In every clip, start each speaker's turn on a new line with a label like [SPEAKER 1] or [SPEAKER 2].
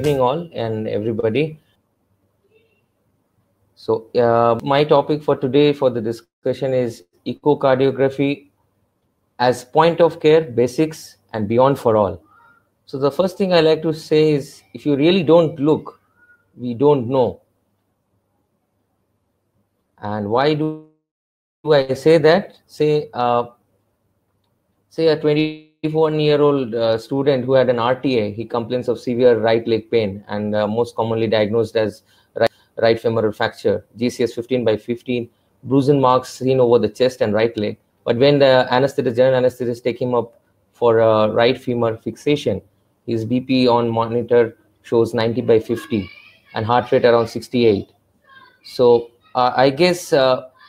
[SPEAKER 1] evening all and everybody. So my topic for today for the discussion is echocardiography as point of care basics and beyond for all. So the first thing I like to say is, if you really don't look, we don't know. And why do I say that? Say a 21-year-old student who had an RTA, he complains of severe right leg pain and most commonly diagnosed as right femoral fracture, GCS 15/15, bruising marks seen over the chest and right leg. But when the general anesthetist take him up for a right femur fixation, his BP on monitor shows 90/50 and heart rate around 68. So I guess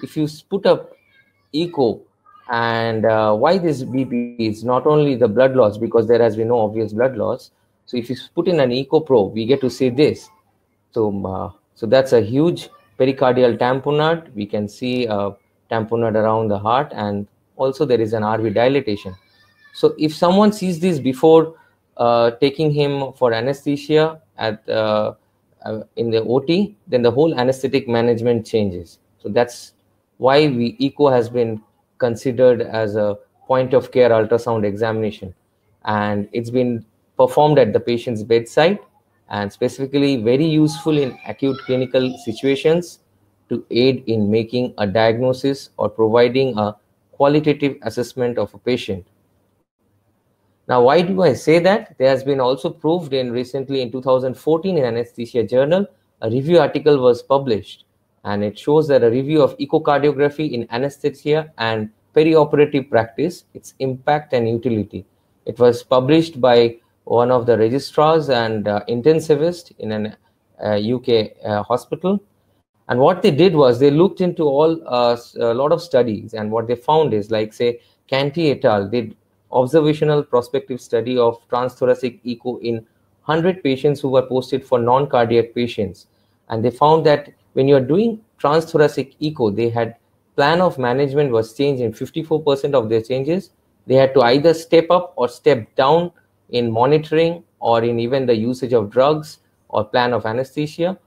[SPEAKER 1] if you put up echo, and why this BP is not only the blood loss, because there has been no obvious blood loss. So if you put in an echo probe, we get to see this. So that's a huge pericardial tamponade. We can see a tamponade around the heart, and also there is an RV dilatation. So if someone sees this before taking him for anesthesia in the OT, then the whole anesthetic management changes. So that's why echo has been considered as a point of care ultrasound examination, and it's been performed at the patient's bedside, and specifically very useful in acute clinical situations to aid in making a diagnosis or providing a qualitative assessment of a patient. Now, why do I say that? There has been also proved recently in 2014 in Anesthesia Journal, a review article was published, and it shows that a review of echocardiography in anesthesia and perioperative practice, its impact and utility. It was published by one of the registrars and intensivist in an UK hospital. And what they did was they looked into a lot of studies, and what they found is, like, say, Canty et al. Did observational prospective study of transthoracic echo in 100 patients who were posted for non-cardiac patients. And they found that when you're doing transthoracic echo, they had plan of management was changed in 54% of their changes. They had to either step up or step down in monitoring or in even the usage of drugs or plan of anesthesia.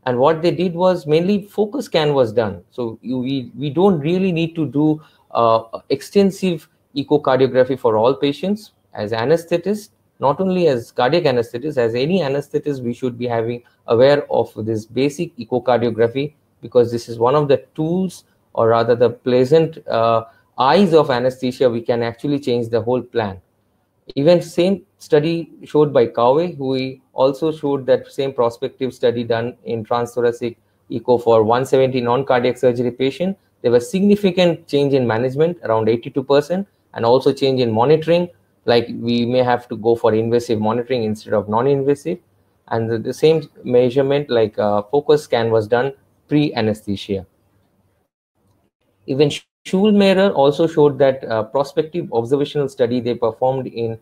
[SPEAKER 1] And what they did was mainly focus scan was done. So we don't really need to do extensive echocardiography for all patients. As anesthetists, not only as cardiac anesthetists, as any anesthetist, we should be having aware of this basic echocardiography, because this is one of the tools, or rather the pleasant eyes of anesthesia. We can actually change the whole plan. Even same study showed by Cowie, who also showed that same prospective study done in transthoracic echo for 170 non-cardiac surgery patient. There was significant change in management, around 82%, and also change in monitoring, like we may have to go for invasive monitoring instead of non-invasive. And the same measurement, like focus scan, was done pre-anesthesia. Even Schulmeier also showed that prospective observational study they performed in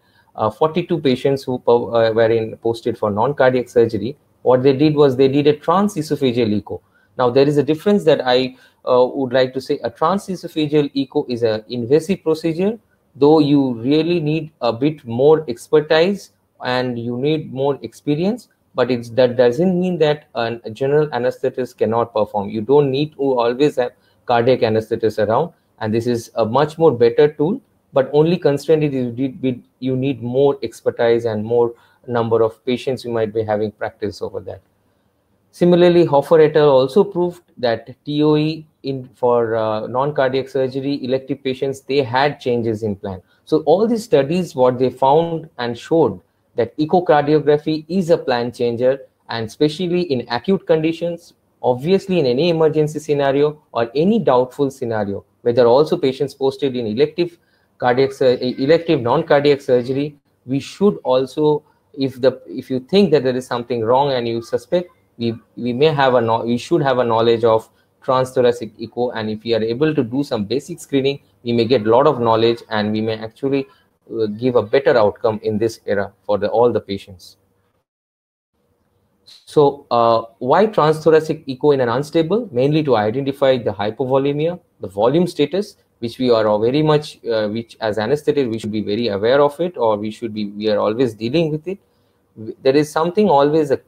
[SPEAKER 1] 42 patients who were posted for non-cardiac surgery. What they did was they did a transesophageal echo. Now, there is a difference that I would like to say. A transesophageal echo is an invasive procedure, though you really need a bit more expertise and you need more experience, but that doesn't mean that a general anesthetist cannot perform. You don't need to always have cardiac anesthetist around, and this is a much more better tool, but only constraint is you need more expertise and more number of patients you might be having practice over that. Similarly, Hoffer et al. Also proved that TOE for non-cardiac surgery elective patients, they had changes in plan. So all these studies, what they found and showed that echocardiography is a plan changer, and especially in acute conditions, obviously in any emergency scenario or any doubtful scenario, where there are also patients posted in elective non-cardiac surgery, we should also, if you think that there is something wrong and you suspect, we should have a knowledge of transthoracic echo, and if we are able to do some basic screening, we may get a lot of knowledge, and we may actually give a better outcome in this era for all the patients. So why transthoracic echo in an unstable? Mainly to identify the hypovolemia, the volume status, which we are very much, which as anesthetists we should be very aware of it, or we are always dealing with it. There is something always a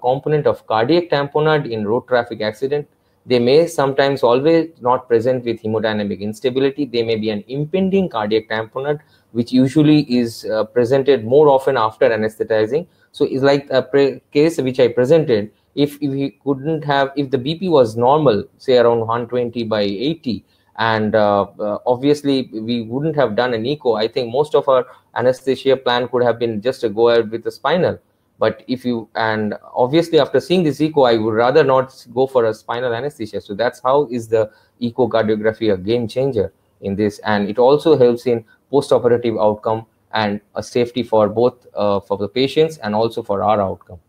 [SPEAKER 1] component of cardiac tamponade in road traffic accident. They may sometimes always not present with hemodynamic instability. They may be an impending cardiac tamponade, which usually is presented more often after anesthetizing. So it's like a case which I presented. If we couldn't have, if the BP was normal, say around 120/80, and obviously we wouldn't have done an echo, I think most of our anesthesia plan could have been just to go ahead with the spinal. But if you, and obviously after seeing this echo, I would rather not go for a spinal anesthesia. So that's how is the echocardiography a game changer in this, and it also helps in post-operative outcome and a safety for both for the patients and also for our outcome.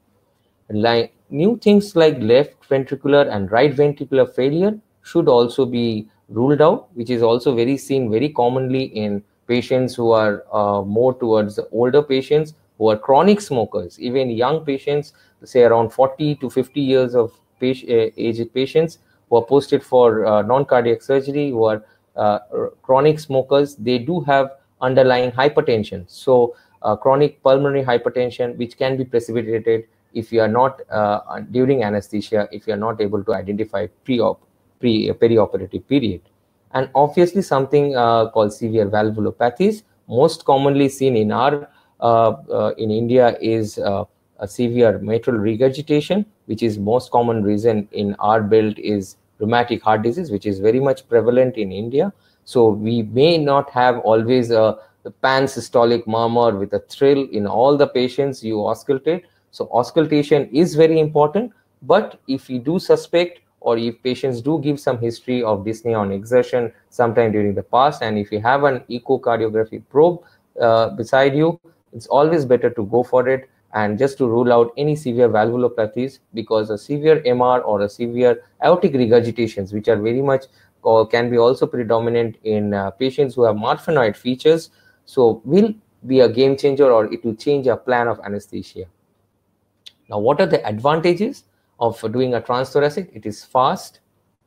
[SPEAKER 1] Like new things like left ventricular and right ventricular failure should also be ruled out, which is also very seen very commonly in patients who are more towards the older patients who are chronic smokers. Even young patients, say around 40 to 50 years of aged patients who are posted for non-cardiac surgery, who are chronic smokers, they do have underlying hypertension. So chronic pulmonary hypertension, which can be precipitated if you are not during anesthesia, if you are not able to identify perioperative period. And obviously something called severe valvulopathies, most commonly seen in our in India is a severe mitral regurgitation, which is most common reason in our belt is rheumatic heart disease, which is very much prevalent in India. So we may not have always a pan-systolic murmur with a thrill in all the patients you auscultate. So auscultation is very important, but if you do suspect or if patients do give some history of dyspnea on exertion sometime during the past, and if you have an echocardiography probe beside you, it's always better to go for it and just to rule out any severe valvulopathies, because a severe MR or a severe aortic regurgitations, which are very much or can be also predominant in patients who have Marfanoid features, so will be a game changer, or it will change our plan of anesthesia. Now, what are the advantages of doing a transthoracic? It is fast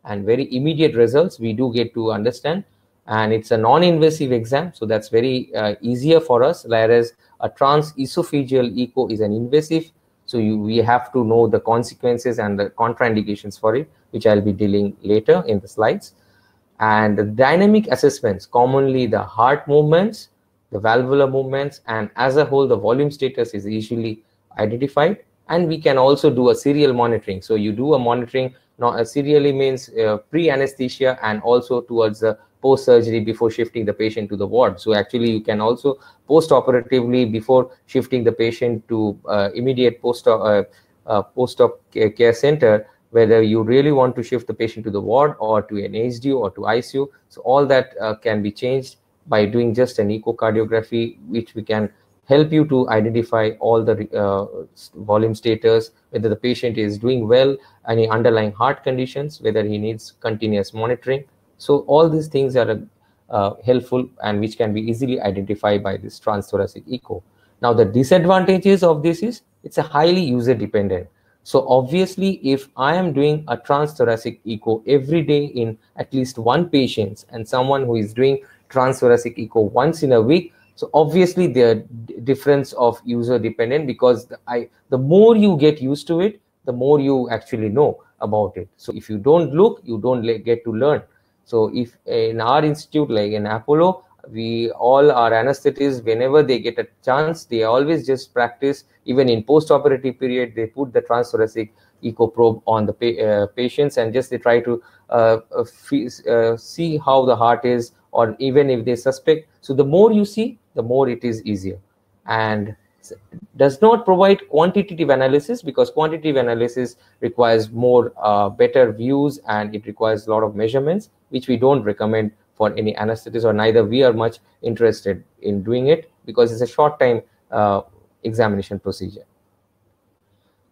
[SPEAKER 1] and very immediate results we do get to understand, and it's a non-invasive exam, so that's very easier for us, whereas a transesophageal echo is an invasive, so we have to know the consequences and the contraindications for it, which I'll be dealing later in the slides. And the dynamic assessments, commonly the heart movements, the valvular movements, and as a whole the volume status is easily identified. And we can also do a serial monitoring. So you do a monitoring, serially means pre-anesthesia and also towards the post-surgery before shifting the patient to the ward. So actually you can also post-operatively, before shifting the patient to immediate post-op care center, whether you really want to shift the patient to the ward or to an HDU or to ICU. So all that can be changed by doing just an echocardiography, which we can help you to identify all the volume status, whether the patient is doing well, any underlying heart conditions, whether he needs continuous monitoring. So all these things are helpful and which can be easily identified by this transthoracic echo. Now, the disadvantages of this is it's a highly user dependent. So obviously, if I am doing a transthoracic echo every day in at least one patient and someone who is doing transthoracic echo once in a week, so obviously the difference of user dependent, because the more you get used to it, the more you actually know about it. So if you don't look, you don't get to learn. So if in our institute, like in Apollo, we all our anesthetists, whenever they get a chance, they always just practice, even in post-operative period, they put the transthoracic echo probe on the patients and just they try to see how the heart is, or even if they suspect. So the more you see, the more it is easier, and does not provide quantitative analysis, because quantitative analysis requires more better views and it requires a lot of measurements, which we don't recommend for any anesthetist, or neither we are much interested in doing it, because it's a short time examination procedure.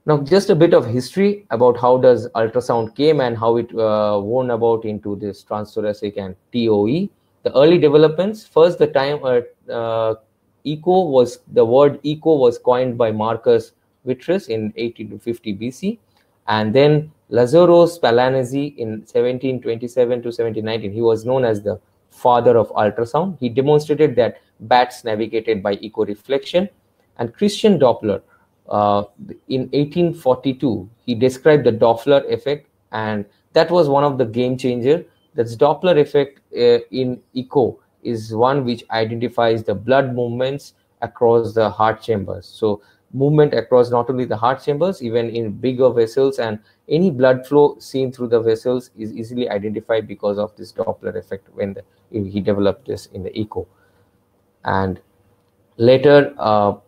[SPEAKER 1] Now, just a bit of history about how does ultrasound came and how it won about into this transthoracic and TOE. The early developments, first the time echo was, the word echo was coined by Marcus Vitruvius in 1850 BC, and then Lazzaro Spallanzani in 1727 to 1719. He was known as the father of ultrasound. He demonstrated that bats navigated by echo reflection, and Christian Doppler in 1842, he described the Doppler effect, and that was one of the game changer. That's Doppler effect in echo is one which identifies the blood movements across the heart chambers. So movement across not only the heart chambers, even in bigger vessels, and any blood flow seen through the vessels is easily identified because of this Doppler effect when he developed this in the echo. And later, Paul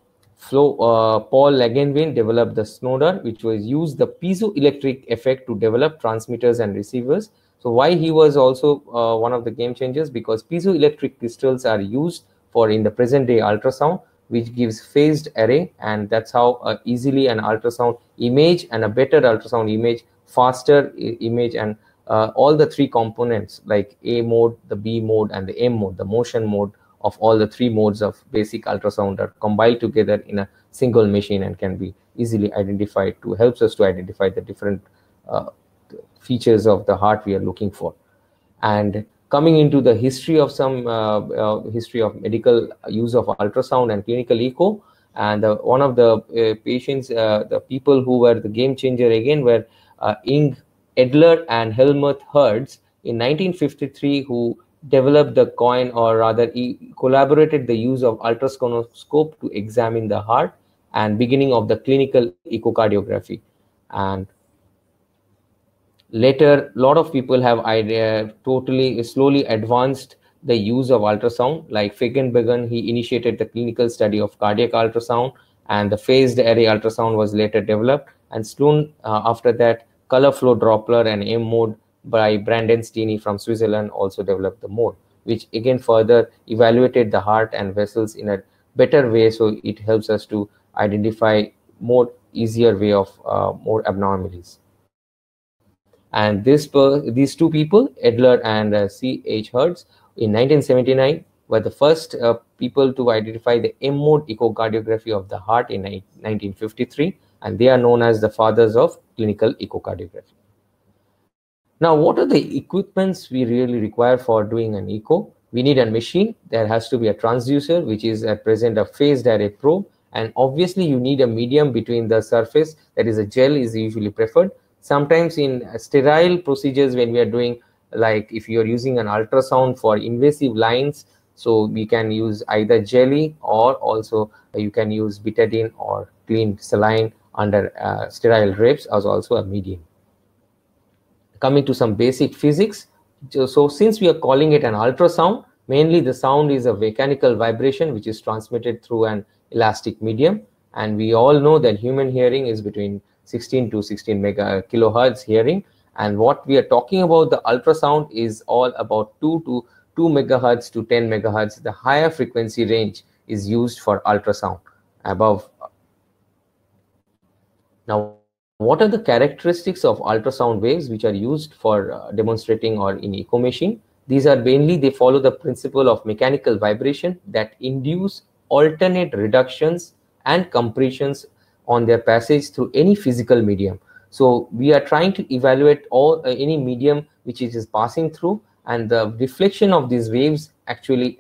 [SPEAKER 1] Langevin developed the Snoder, which was used the piezoelectric effect to develop transmitters and receivers. So why he was also one of the game changers? Because piezoelectric crystals are used for in the present day ultrasound, which gives phased array, and that's how easily an ultrasound image and a better ultrasound image, faster image, and all the three components like A mode, the B mode, and the M mode, the motion mode of all the three modes of basic ultrasound are combined together in a single machine and can be easily identified to helps us to identify the different features of the heart we are looking for. And coming into the history of some history of medical use of ultrasound and clinical echo, and one of the patients, the people who were the game changer again were Ing Edler and Helmut Hertz in 1953, who developed the coin, or rather he collaborated the use of ultrascope to examine the heart and beginning of the clinical echocardiography. And later, a lot of people have slowly advanced the use of ultrasound. Like Feigenbaum, he initiated the clinical study of cardiac ultrasound, and the phased array ultrasound was later developed. And soon after that, color flow Doppler and M mode by Brandon Steeny from Switzerland also developed the mode, which again further evaluated the heart and vessels in a better way. So it helps us to identify more easier way of more abnormalities. And these two people, Edler and C.H. Hertz, in 1979 were the first people to identify the M mode echocardiography of the heart in 1953, and they are known as the fathers of clinical echocardiography. Now, what are the equipments we really require for doing an echo? We need a machine. There has to be a transducer, which is at present a phased array probe, and obviously you need a medium between the surface, that is a gel is usually preferred. Sometimes in sterile procedures, when we are doing, like if you're using an ultrasound for invasive lines, so we can use either jelly, or also you can use betadine or clean saline under sterile drapes as also a medium. Coming to some basic physics, so since we are calling it an ultrasound, mainly the sound is a mechanical vibration which is transmitted through an elastic medium, and we all know that human hearing is between 16 to 16 kilohertz hearing, and what we are talking about the ultrasound is all about 2 megahertz to 10 megahertz. The higher frequency range is used for ultrasound above. Now, what are the characteristics of ultrasound waves which are used for demonstrating or in echo machine? These are mainly, they follow the principle of mechanical vibration that induce alternate reductions and compressions on their passage through any physical medium. So we are trying to evaluate any medium which it is passing through, and the reflection of these waves actually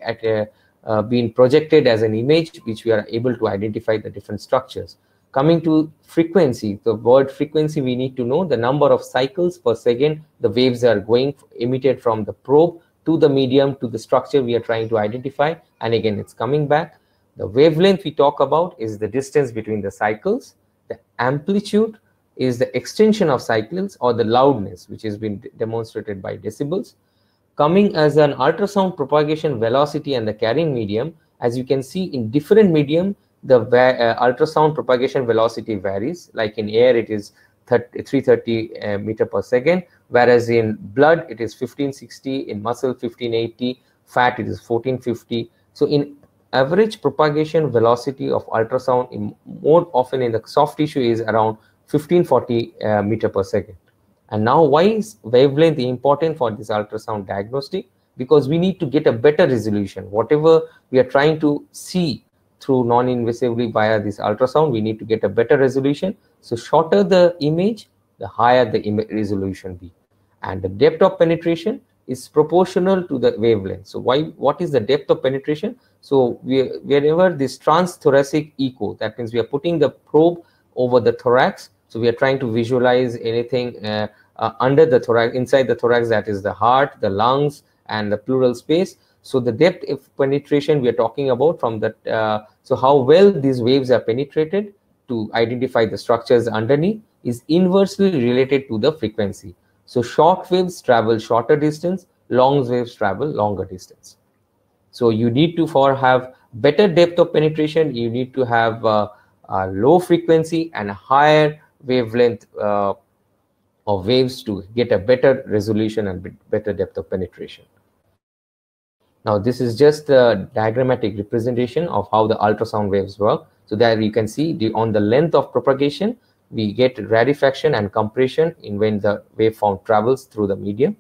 [SPEAKER 1] being projected as an image, which we are able to identify the different structures. Coming to frequency, the word frequency, we need to know the number of cycles per second the waves are going emitted from the probe to the medium to the structure we are trying to identify, and again it's coming back. The wavelength we talk about is the distance between the cycles. The amplitude is the extension of cycles or the loudness, which has been demonstrated by decibels. Coming as an ultrasound propagation velocity and the carrying medium, as you can see in different medium, the ultrasound propagation velocity varies. Like in air, it is 330 meter per second, whereas in blood, it is 1560, in muscle, 1580, fat, it is 1450. So in average propagation velocity of ultrasound, more often in the soft tissue, is around 1540 meter per second. And now, why is wavelength important for this ultrasound diagnostic? Because we need to get a better resolution. Whatever we are trying to see through non-invasively via this ultrasound, we need to get a better resolution. So shorter the image, the higher the resolution be. And the depth of penetration is proportional to the wavelength. So what is the depth of penetration? So wherever this transthoracic echo, that means we are putting the probe over the thorax. So we are trying to visualize anything under the thorax, inside the thorax, that is the heart, the lungs, and the pleural space. So the depth of penetration we are talking about from that, so how well these waves are penetrated to identify the structures underneath is inversely related to the frequency. So short waves travel shorter distance, long waves travel longer distance. So you need to, for have better depth of penetration, you need to have a low frequency and a higher wavelength of waves to get a better resolution and better depth of penetration. Now this is just a diagrammatic representation of how the ultrasound waves work. So there you can see on the length of propagation, we get rarefaction and compression in when the waveform travels through the medium.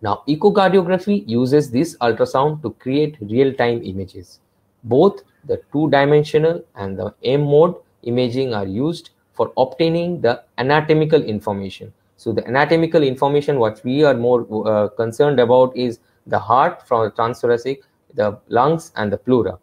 [SPEAKER 1] Now echocardiography uses this ultrasound to create real-time images. Both the two-dimensional and the M mode imaging are used for obtaining the anatomical information. So the anatomical information, what we are more concerned about is the heart from transthoracic, the lungs, and the pleura.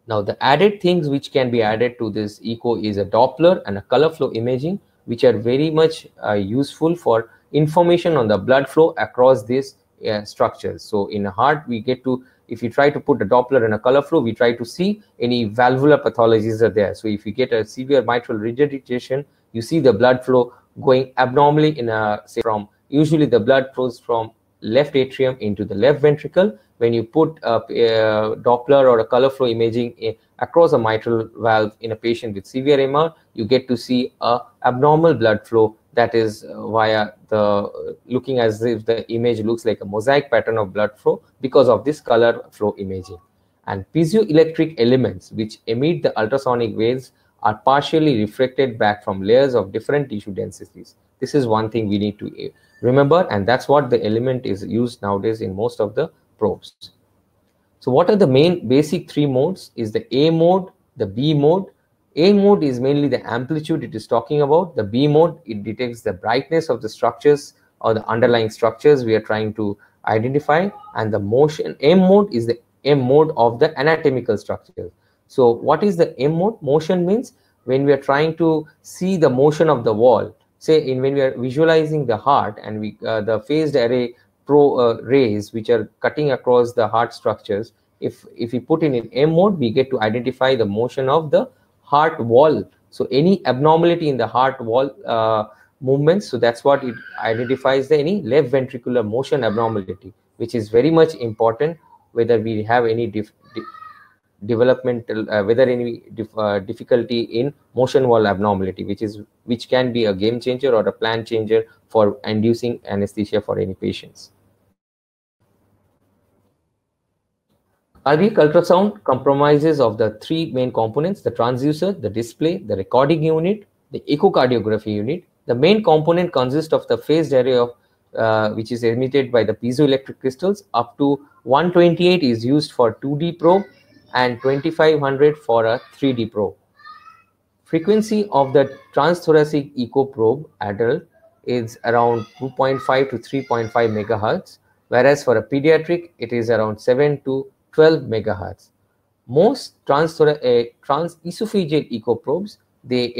[SPEAKER 1] Now the added things which can be added to this echo is a Doppler and a color flow imaging, which are very much useful for information on the blood flow across these structures. So in a heart, we get to, if you try to put a Doppler and a color flow, we try to see any valvular pathologies are there. So if you get a severe mitral regurgitation, you see the blood flow going abnormally in a, say, from, usually the blood flows from left atrium into the left ventricle. When you put a Doppler or a color flow imaging across a mitral valve in a patient with severe MR, you get to see a abnormal blood flow that is via the, looking as if the image looks like a mosaic pattern of blood flow because of this color flow imaging. And piezoelectric elements which emit the ultrasonic waves are partially reflected back from layers of different tissue densities. This is one thing we need to remember, and that's what the element is used nowadays in most of the probes. So what are the main basic three modes? Is the A mode, the B mode. A mode is mainly the amplitude it is talking about. The B mode, it detects the brightness of the structures or the underlying structures we are trying to identify. And the motion, M mode is the M mode of the anatomical structures. So what is the M mode? Motion means when we are trying to see the motion of the wall, say when we are visualizing the heart and we the phased array rays which are cutting across the heart structures, if we put in M mode, we get to identify the motion of the heart wall. So any abnormality in the heart wall movements, so that's what it identifies, the any left ventricular motion abnormality, which is very much important whether we have any developmental whether any difficulty in motion wall abnormality, which can be a game changer or a plan changer for inducing anesthesia for any patients. Cardiac ultrasound comprises of the three main components: the transducer, the display, the recording unit, the echocardiography unit. The main component consists of the phased array of which is emitted by the piezoelectric crystals. Up to 128 is used for 2D probe and 2500 for a 3D probe. Frequency of the transthoracic echo probe adult is around 2.5 to 3.5 megahertz, whereas for a pediatric it is around 7 to 12 megahertz. Most transesophageal echo probes, they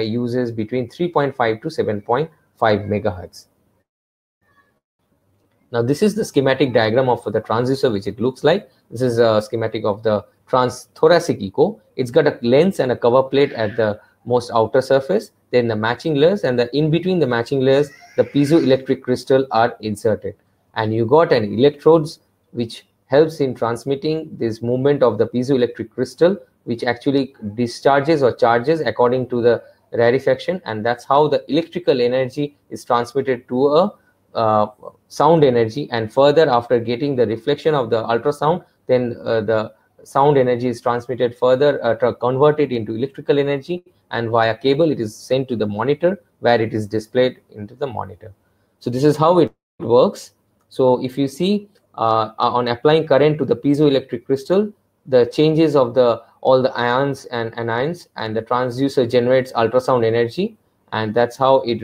[SPEAKER 1] uses between 3.5 to 7.5 megahertz. Now this is the schematic diagram of the transducer, which it looks like. This is a schematic of the transthoracic echo. It's got a lens and a cover plate at the most outer surface, then the matching layers, and in between the matching layers, the piezoelectric crystal are inserted. And you got an electrodes which helps in transmitting this movement of the piezoelectric crystal, which actually discharges or charges according to the rarefaction, and that's how the electrical energy is transmitted to a sound energy. And further, after getting the reflection of the ultrasound, then the sound energy is transmitted further, converted into electrical energy, and via cable it is sent to the monitor, where it is displayed into the monitor. So this is how it works. So if you see on applying current to the piezoelectric crystal, the changes of all the ions and anions, and the transducer generates ultrasound energy, and that's how it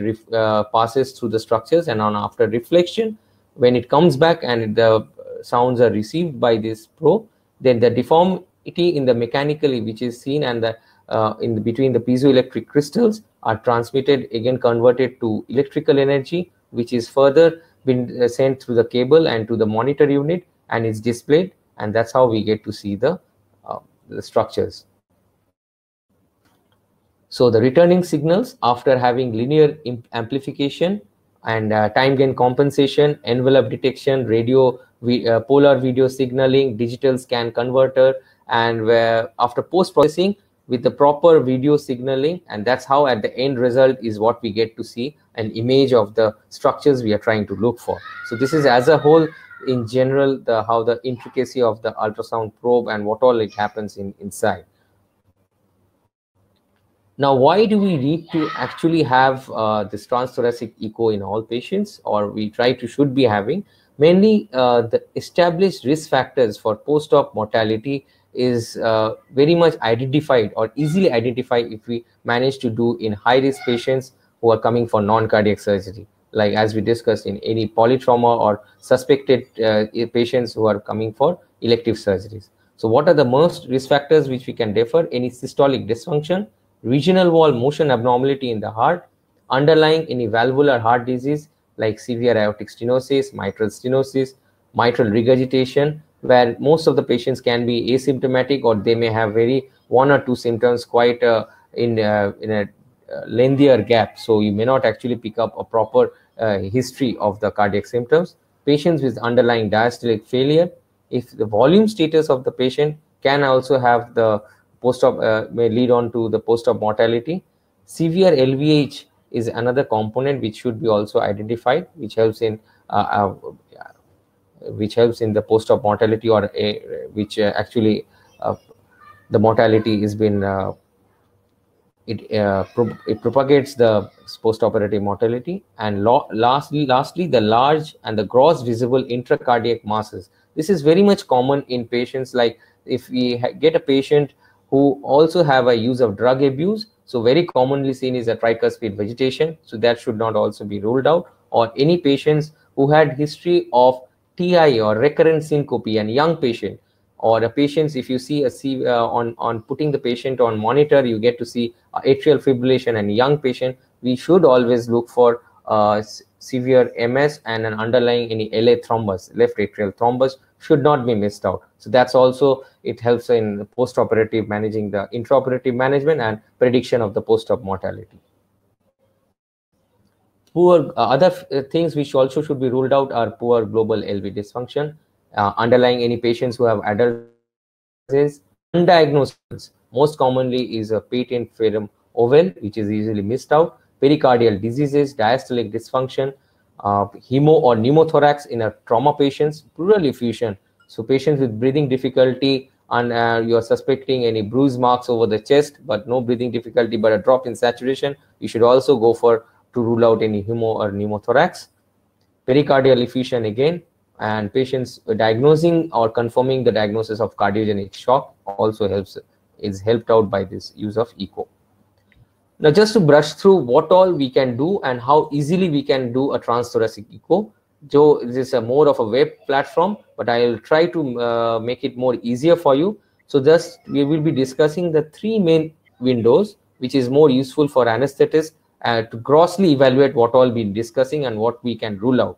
[SPEAKER 1] passes through the structures. And after reflection, when it comes back and the sounds are received by this probe, then the deformity in the mechanically which is seen, and the in between the piezoelectric crystals are transmitted, again converted to electrical energy, which is further been sent through the cable and to the monitor unit, and is displayed, and that's how we get to see the structures. So the returning signals, after having linear amplification and time gain compensation, envelope detection, polar video signaling, digital scan converter, and after post-processing with the proper video signaling, and that's how at the end result is what we get to see an image of the structures we are trying to look for. So this is as a whole in general how the intricacy of the ultrasound probe and what all it happens inside. Now, why do we need to actually have this transthoracic echo in all patients, or we should be having? Mainly, the established risk factors for post-op mortality is very much identified or easily identified if we manage to do in high-risk patients who are coming for non-cardiac surgery, like as we discussed in any polytrauma or suspected patients who are coming for elective surgeries. So what are the most risk factors which we can defer? Any systolic dysfunction, regional wall motion abnormality in the heart, underlying any valvular heart disease like severe aortic stenosis, mitral stenosis, mitral regurgitation, where most of the patients can be asymptomatic or they may have one or two symptoms quite in a lengthier gap. So you may not actually pick up a proper history of the cardiac symptoms. Patients with underlying diastolic failure, if the volume status of the patient can also have the post-op may lead on to the post-op mortality. Severe LVH is another component which should be also identified, which helps in the post-op mortality, or which actually the mortality has been it propagates the post-operative mortality. And lastly, the large and the gross visible intracardiac masses. This is very much common in patients, like if we get a patient who also have a use of drug abuse, so very commonly seen is a tricuspid vegetation, so that should not also be ruled out. Or any patients who had history of TI or recurrent syncope, and young patient, or a patients, if you see on putting the patient on monitor, you get to see atrial fibrillation and young patient, we should always look for severe MS and an underlying any LA thrombus, left atrial thrombus, should not be missed out. So that's also, it helps in post-operative managing the intraoperative management and prediction of the post-op mortality. Poor other things which also should be ruled out are poor global LV dysfunction, underlying any patients who have adult undiagnosed. Most commonly is a patent ferrum oval, which is easily missed out, pericardial diseases, diastolic dysfunction, hemo or pneumothorax in a trauma patients, pleural effusion. So patients with breathing difficulty, and you are suspecting any bruise marks over the chest, but no breathing difficulty, but a drop in saturation, you should also go to rule out any hemo or pneumothorax. Pericardial effusion again, and patients diagnosing or confirming the diagnosis of cardiogenic shock also is helped out by this use of echo. Now, just to brush through what all we can do and how easily we can do a transthoracic echo. Joe, this is more of a web platform, but I'll try to make it more easier for you. So just we will be discussing the three main windows, which is more useful for anesthetists to grossly evaluate what all been discussing and what we can rule out,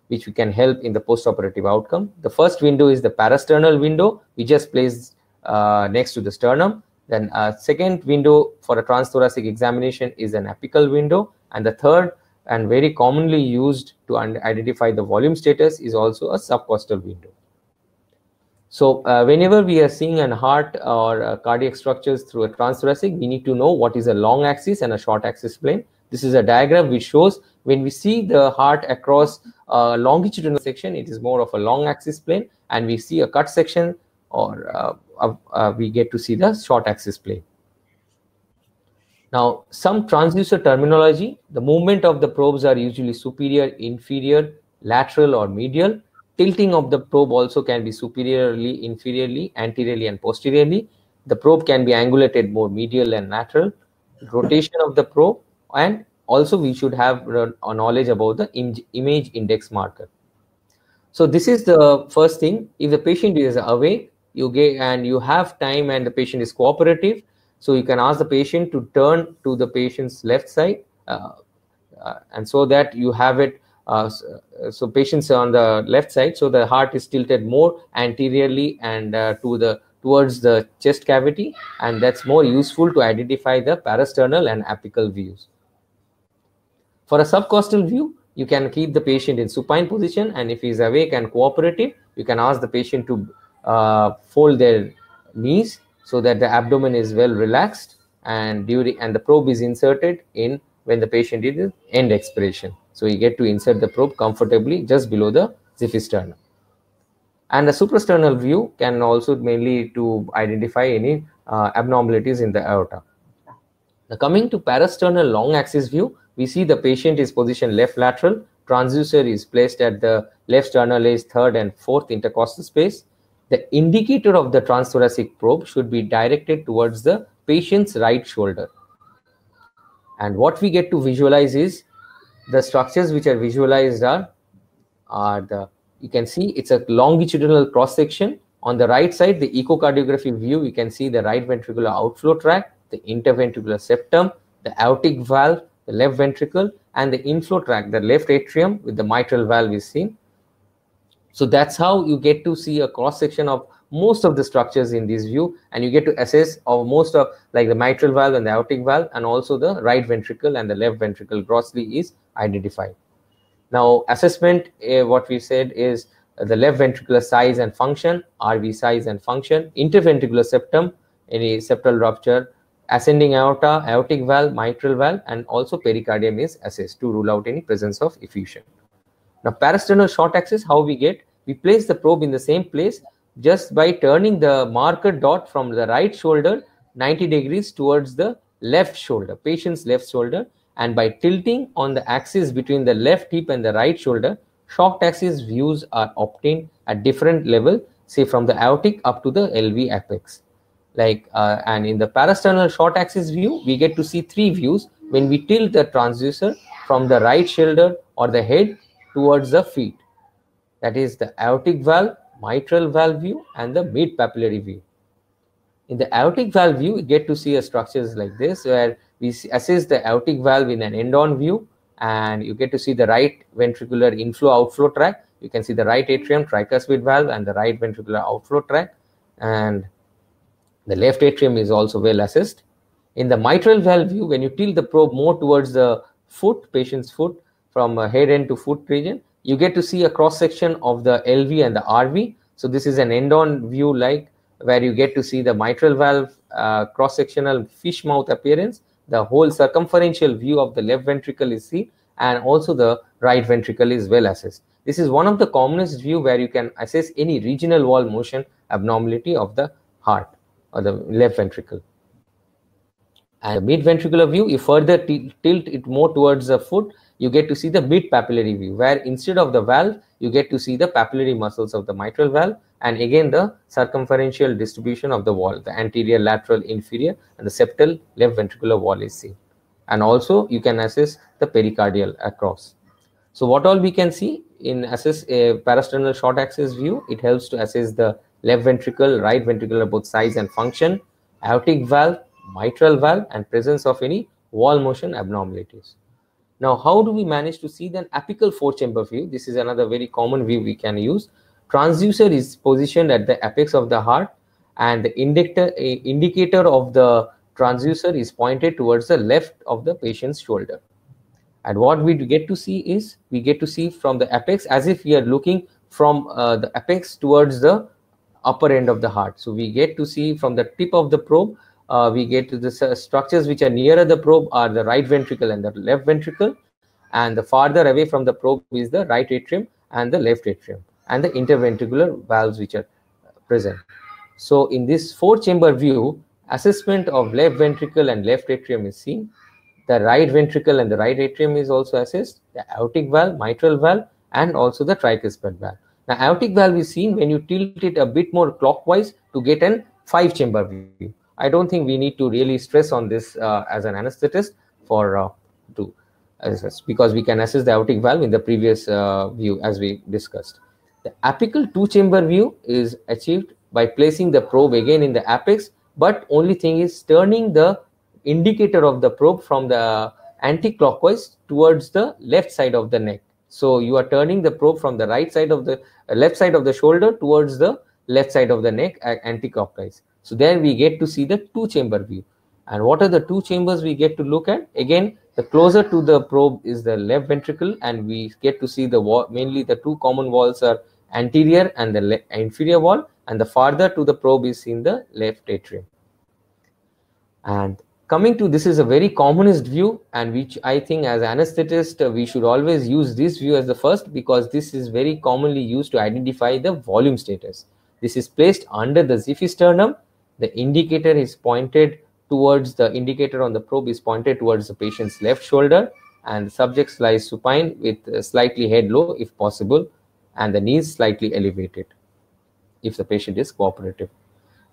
[SPEAKER 1] which we can help in the post-operative outcome. The first window is the parasternal window, we just place next to the sternum. Then second window for a transthoracic examination is an apical window, and the third and very commonly used to identify the volume status is also a subcostal window. So whenever we are seeing an heart or cardiac structures through a transthoracic, we need to know what is a long axis and a short axis plane. This is a diagram which shows when we see the heart across a longitudinal section, it is more of a long axis plane, and we see a cut section, or we get to see the short axis plane. Now, some transducer terminology, the movement of the probes are usually superior, inferior, lateral, or medial. Tilting of the probe also can be superiorly, inferiorly, anteriorly, and posteriorly. The probe can be angulated more medial and lateral. Rotation of the probe, and also we should have a knowledge about the image index marker. So this is the first thing. If the patient is away, you have time and the patient is cooperative, So you can ask the patient to turn to the patient's left side, and so that you have it. So patients on the left side, so the heart is tilted more anteriorly and towards the chest cavity, and that's more useful to identify the parasternal and apical views. For a subcostal view, you can keep the patient in supine position, and if he is awake and cooperative, you can ask the patient to fold their knees so that the abdomen is well relaxed, and the probe is inserted in when the patient is in end expiration. So you get to insert the probe comfortably just below the xiphisternum. And the suprasternal view can also mainly to identify any abnormalities in the aorta. Now coming to parasternal long axis view, we see the patient is positioned left lateral, transducer is placed at the left sternal third and fourth intercostal space. The indicator of the transthoracic probe should be directed towards the patient's right shoulder. And what we get to visualize is the structures which are visualized you can see it's a longitudinal cross section. On the right side, the echocardiography view, you can see the right ventricular outflow tract, the interventricular septum, the aortic valve, the left ventricle, and the inflow tract, the left atrium with the mitral valve is seen. So that's how you get to see a cross section of most of the structures in this view, and you get to assess of most of like the mitral valve and the aortic valve, and also the right ventricle and the left ventricle grossly is identified. Now assessment, what we said is the left ventricular size and function, RV size and function, interventricular septum, any septal rupture, ascending aorta, aortic valve, mitral valve, and also pericardium is assessed to rule out any presence of effusion. Now parasternal short axis, how we place the probe in the same place just by turning the marker dot from the right shoulder 90 degrees towards the left shoulder, patient's left shoulder, and by tilting on the axis between the left hip and the right shoulder, short axis views are obtained at different level, say from the aortic up to the LV apex. And in the parasternal short axis view, we get to see three views when we tilt the transducer from the right shoulder or the head towards the feet. That is the aortic valve, mitral valve view, and the mid papillary view. In the aortic valve view, we get to see a structures like this, where we assess the aortic valve in an end-on view, and you get to see the right ventricular inflow-outflow tract. You can see the right atrium, tricuspid valve, and the right ventricular outflow tract, and the left atrium is also well assessed. In the mitral valve view, when you tilt the probe more towards the foot, patient's foot, from head end to foot region, you get to see a cross-section of the LV and the RV. So this is an end-on view where you get to see the mitral valve cross-sectional fish mouth appearance. The whole circumferential view of the left ventricle is seen, and also the right ventricle is well assessed. This is one of the commonest view where you can assess any regional wall motion abnormality of the heart or the left ventricle. And the mid ventricular view, you further tilt it more towards the foot, you get to see the mid papillary view, where instead of the valve, you get to see the papillary muscles of the mitral valve, and again the circumferential distribution of the wall, the anterior, lateral, inferior, and the septal left ventricular wall is seen. And also you can assess the pericardial across. So what all we can see in assess a parasternal short axis view, it helps to assess the left ventricle, right ventricular both size and function, aortic valve, mitral valve, and presence of any wall motion abnormalities. Now, how do we manage to see the apical four-chamber view? This is another very common view we can use. Transducer is positioned at the apex of the heart, and the indicator of the transducer is pointed towards the left of the patient's shoulder. And what we get to see is, we get to see from the apex as if we are looking from the apex towards the upper end of the heart. So we get to see from the tip of the probe, we get to the structures which are nearer the probe are the right ventricle and the left ventricle, and the farther away from the probe is the right atrium and the left atrium, and the interventricular valves which are present. So in this four-chamber view, assessment of left ventricle and left atrium is seen. The right ventricle and the right atrium is also assessed, the aortic valve, mitral valve, and also the tricuspid valve. Now, aortic valve is seen when you tilt it a bit more clockwise to get an five-chamber view. I don't think we need to really stress on this as an anesthetist because we can assess the aortic valve in the previous view as we discussed. The apical two-chamber view is achieved by placing the probe again in the apex but only thing is turning the indicator of the probe from the anti-clockwise towards the left side of the neck. So you are turning the probe from the right side of the left side of the shoulder towards the left side of the neck anti-clockwise. So there we get to see the two chamber view. And what are the two chambers we get to look at? Again, the closer to the probe is the left ventricle, and we get to see the wall, mainly the two common walls are anterior and the inferior wall, and the farther to the probe is in the left atrium. And coming to, this is a very commonest view, and which I think as anesthetist we should always use this view as the first, because this is very commonly used to identify the volume status. This is placed under the xiphisternum. The indicator is pointed towards, the indicator on the probe is pointed towards the patient's left shoulder, and the subject lies supine with slightly head low if possible, and the knees slightly elevated if the patient is cooperative.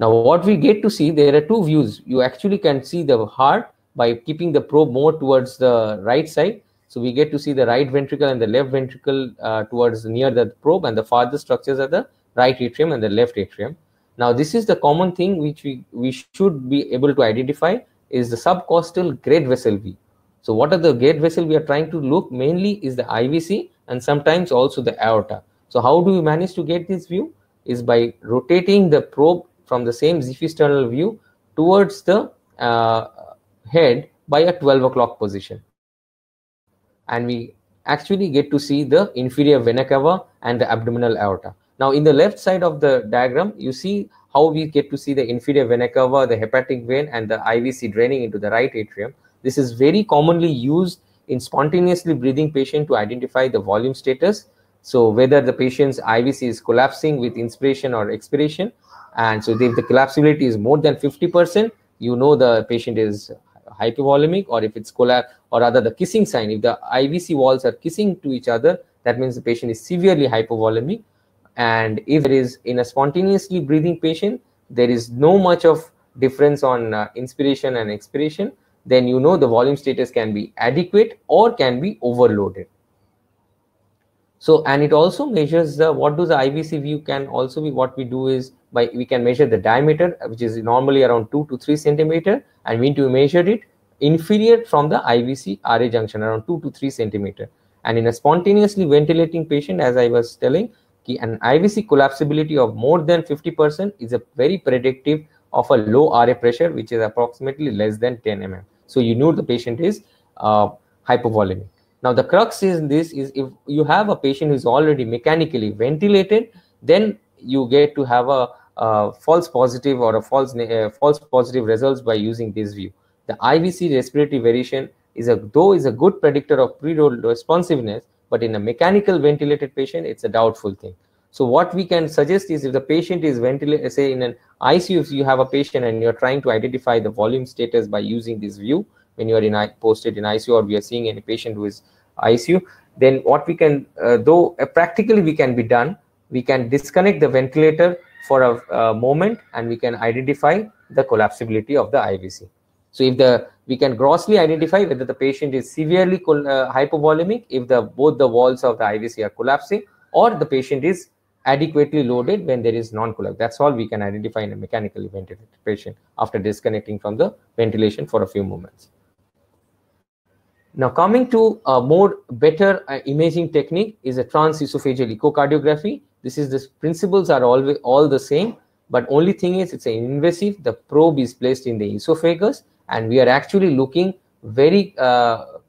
[SPEAKER 1] Now what we get to see, there are two views. You actually can see the heart by keeping the probe more towards the right side. So we get to see the right ventricle and the left ventricle towards near the probe, and the farther structures are the right atrium and the left atrium. Now this is the common thing which we should be able to identify, is the subcostal great vessel view. So what are the great vessel we are trying to look mainly is the IVC and sometimes also the aorta. So how do we manage to get this view? Is by rotating the probe from the same xiphisternal view towards the head by a 12 o'clock position. And we actually get to see the inferior vena cava and the abdominal aorta. Now in the left side of the diagram, you see how we get to see the inferior vena cava, the hepatic vein, and the IVC draining into the right atrium. This is very commonly used in spontaneously breathing patient to identify the volume status. So whether the patient's IVC is collapsing with inspiration or expiration. And so if the collapsibility is more than 50%, you know the patient is hypovolemic, or if it's collapse, or rather the kissing sign, if the IVC walls are kissing to each other, that means the patient is severely hypovolemic. And if it is in a spontaneously breathing patient, there is no much of difference on inspiration and expiration, then you know the volume status can be adequate or can be overloaded. So, and it also measures the, what does the IVC view can also be, what we do is we can measure the diameter, which is normally around 2 to 3 centimeter, and we need to measure it inferior from the IVC RA junction around 2 to 3 centimeter. And in a spontaneously ventilating patient, as I was telling, an IVC collapsibility of more than 50% is a very predictive of a low RA pressure, which is approximately less than 10 mm. So you know the patient is hypovolemic. Now the crux is this, is if you have a patient who is already mechanically ventilated, then you get to have a false positive or a false positive results by using this view. The IVC respiratory variation is a good predictor of preload responsiveness, but in a mechanical ventilated patient, it's a doubtful thing. So what we can suggest is, if the patient is ventilated, say in an ICU, if you have a patient and you're trying to identify the volume status by using this view, when you are posted in ICU, or we are seeing any patient who is ICU, then what we can, though practically we can be done, we can disconnect the ventilator for a moment, and we can identify the collapsibility of the IVC. So if we can grossly identify whether the patient is severely hypovolemic, if both the walls of the IVC are collapsing, or the patient is adequately loaded when there is non-collapse. That's all we can identify in a mechanically ventilated patient after disconnecting from the ventilation for a few moments. Now coming to a more better imaging technique is a transesophageal echocardiography. The principles are all the same, but only thing is it's an invasive. The probe is placed in the esophagus, and we are actually looking very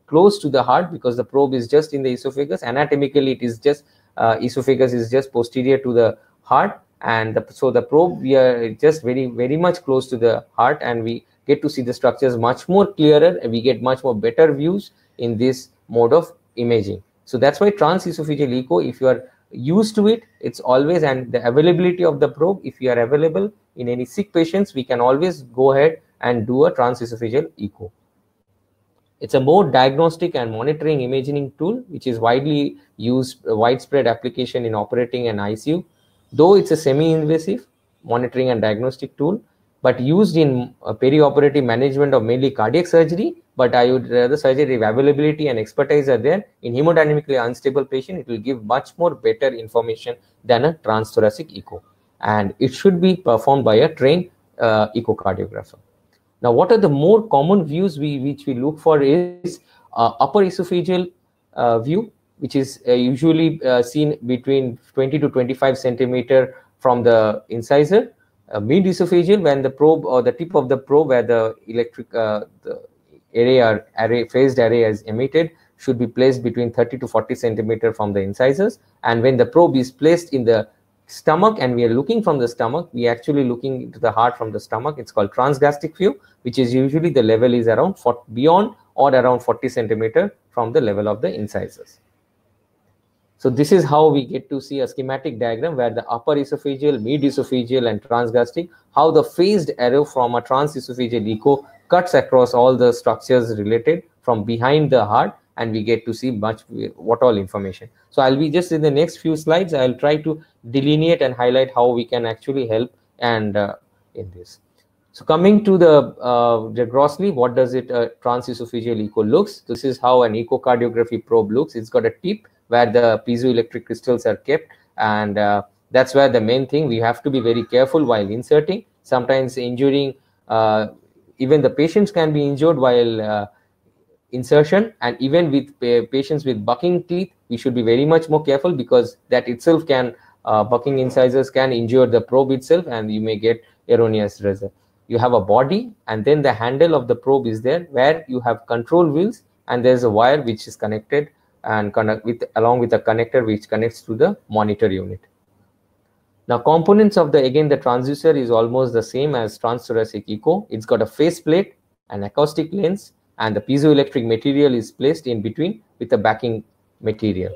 [SPEAKER 1] close to the heart, because the probe is just in the esophagus. Anatomically, it is just esophagus is just posterior to the heart, and so the probe, we are just very much close to the heart, and we get to see the structures much more clearer, and we get much more better views in this mode of imaging. So that's why transesophageal echo, if you are used to it, it's always, and the availability of the probe, if you are available in any sick patients, we can always go ahead and do a transesophageal echo. It's a more diagnostic and monitoring imaging tool, which is widely used, widespread application in operating and ICU. Though it's a semi-invasive monitoring and diagnostic tool, but used in perioperative management of mainly cardiac surgery. But I would rather surgery, if availability and expertise are there, in hemodynamically unstable patient, it will give much more better information than a transthoracic echo. And it should be performed by a trained echocardiographer. Now, what are the more common views which we look for is upper esophageal view, which is usually seen between 20 to 25 centimeter from the incisor. Mid esophageal, when the probe or the tip of the probe where the electric the array phased array is emitted should be placed between 30 to 40 centimeter from the incisors. And when the probe is placed in the stomach and we are looking from the stomach, we are actually looking into the heart from the stomach. It's called transgastric view, which is usually the level is around beyond or around 40 centimeter from the level of the incisors. So this is how we get to see a schematic diagram where the upper esophageal, mid esophageal, and transgastric, how the phased arrow from a transesophageal echo cuts across all the structures related from behind the heart, and we get to see what all information. So I'll be just in the next few slides, I'll try to delineate and highlight how we can actually help and in this. So coming to the grossly, what does it transesophageal echo looks? This is how an echocardiography probe looks. It's got a tip where the piezoelectric crystals are kept, and that's where the main thing, we have to be very careful while inserting. Sometimes injuring, even the patients can be injured while insertion, and even with patients with bucking teeth, we should be very much more careful, because that itself can bucking incisors can injure the probe itself, and you may get erroneous result. You have a body, and then the handle of the probe is there where you have control wheels, and there's a wire which is connected and along with a connector which connects to the monitor unit. Now, components of the transducer is almost the same as transthoracic echo. It's got a faceplate, an acoustic lens, and the piezoelectric material is placed in between with the backing material.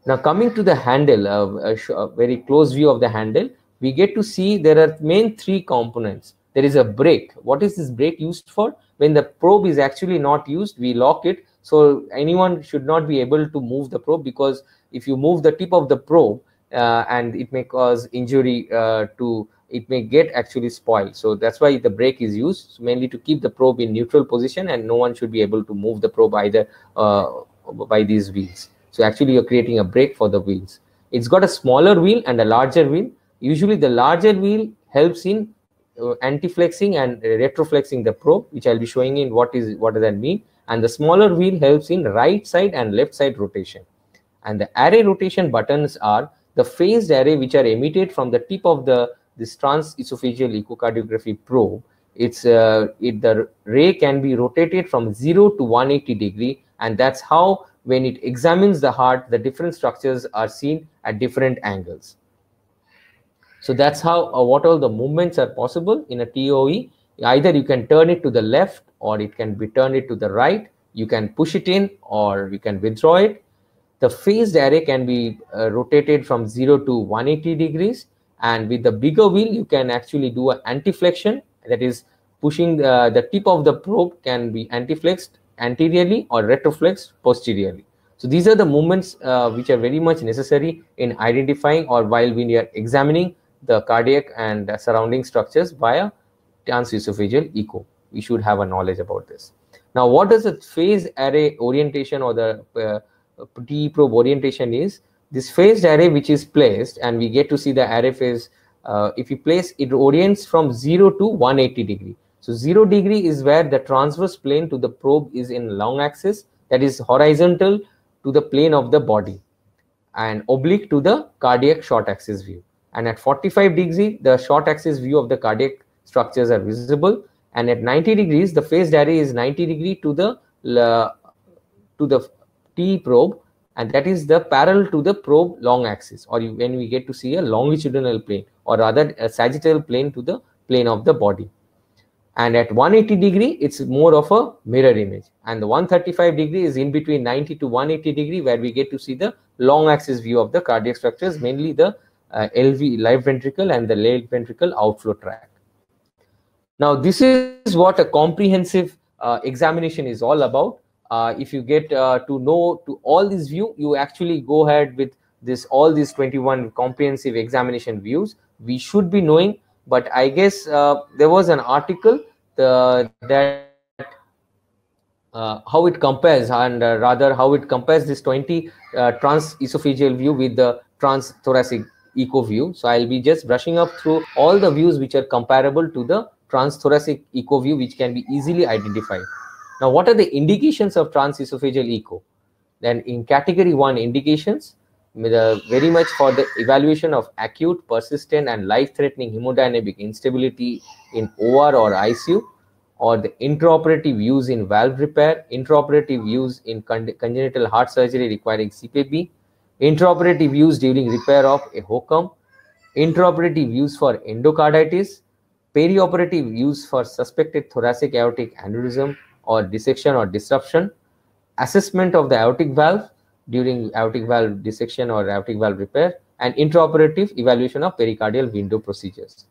[SPEAKER 1] Now, coming to the handle, a very close view of the handle, we get to see there are main three components. There is a brake. What is this brake used for? When the probe is actually not used, we lock it. So anyone should not be able to move the probe, because if you move the tip of the probe and it may cause injury it may get actually spoiled. So that's why the brake is used, mainly to keep the probe in neutral position, and no one should be able to move the probe either by these wheels. So actually you're creating a brake for the wheels. It's got a smaller wheel and a larger wheel. Usually the larger wheel helps in anti-flexing and retroflexing the probe, which I'll be showing in what does that mean. And the smaller wheel helps in right side and left side rotation. And the array rotation buttons are the phased array which are emitted from the tip of this transesophageal echocardiography probe. The ray can be rotated from 0 to 180 degree, and that's how when it examines the heart, the different structures are seen at different angles. So that's how what all the movements are possible in a TOE. Either you can turn it to the left, or it can be turned it to the right. You can push it in, or you can withdraw it. The phased array can be rotated from 0 to 180 degrees. And with the bigger wheel, you can actually do an anti-flexion. That is, pushing the tip of the probe can be anti-flexed anteriorly or retroflexed posteriorly. So these are the movements which are very much necessary in identifying, or while we are examining the cardiac and surrounding structures via transesophageal echo. We should have a knowledge about this. Now, what does the phase array orientation or the TE probe orientation is? This phased array which is placed, and we get to see the array phase, if you place it, orients from 0 to 180 degree. So 0 degree is where the transverse plane to the probe is in long axis, that is horizontal to the plane of the body, and oblique to the cardiac short axis view. And at 45 degrees, the short axis view of the cardiac structures are visible. And at 90 degrees, the phased array is 90 degree to the TE probe, and that is the parallel to the probe long axis, or when we get to see a longitudinal plane, or rather a sagittal plane to the plane of the body. And at 180 degree, it's more of a mirror image. And the 135 degree is in between 90 to 180 degree, where we get to see the long axis view of the cardiac structures, mainly the LV, left ventricle, and the left ventricle outflow tract. Now, this is what a comprehensive examination is all about. If you get to know to all these views, you actually go ahead with all these 21 comprehensive examination views. We should be knowing, but I guess there was an article that how it compares, and rather how it compares this 20 transesophageal view with the transthoracic echo view. So I'll be just brushing up through all the views which are comparable to the transthoracic echo view, which can be easily identified. Now, what are the indications of transesophageal echo? Then in category 1 indications, very much for the evaluation of acute, persistent and life-threatening hemodynamic instability in OR or ICU, or the intraoperative use in valve repair, intraoperative use in congenital heart surgery requiring CPAP, intraoperative use during repair of a HOCM, intraoperative use for endocarditis, perioperative use for suspected thoracic aortic aneurysm or dissection or disruption, assessment of the aortic valve during aortic valve dissection or aortic valve repair, and intraoperative evaluation of pericardial window procedures.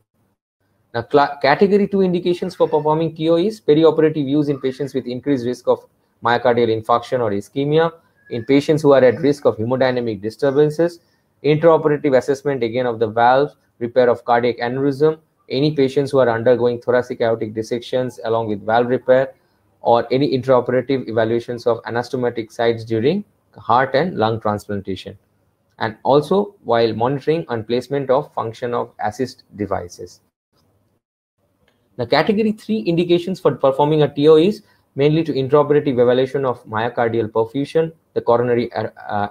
[SPEAKER 1] Now, category 2 indications for performing TO is perioperative use in patients with increased risk of myocardial infarction or ischemia, in patients who are at risk of hemodynamic disturbances, intraoperative assessment again of the valve, repair of cardiac aneurysm, any patients who are undergoing thoracic aortic dissections along with valve repair, or any intraoperative evaluations of anastomotic sites during heart and lung transplantation, and also while monitoring and placement of function of assist devices. The category 3 indications for performing a TO is mainly to intraoperative evaluation of myocardial perfusion, the coronary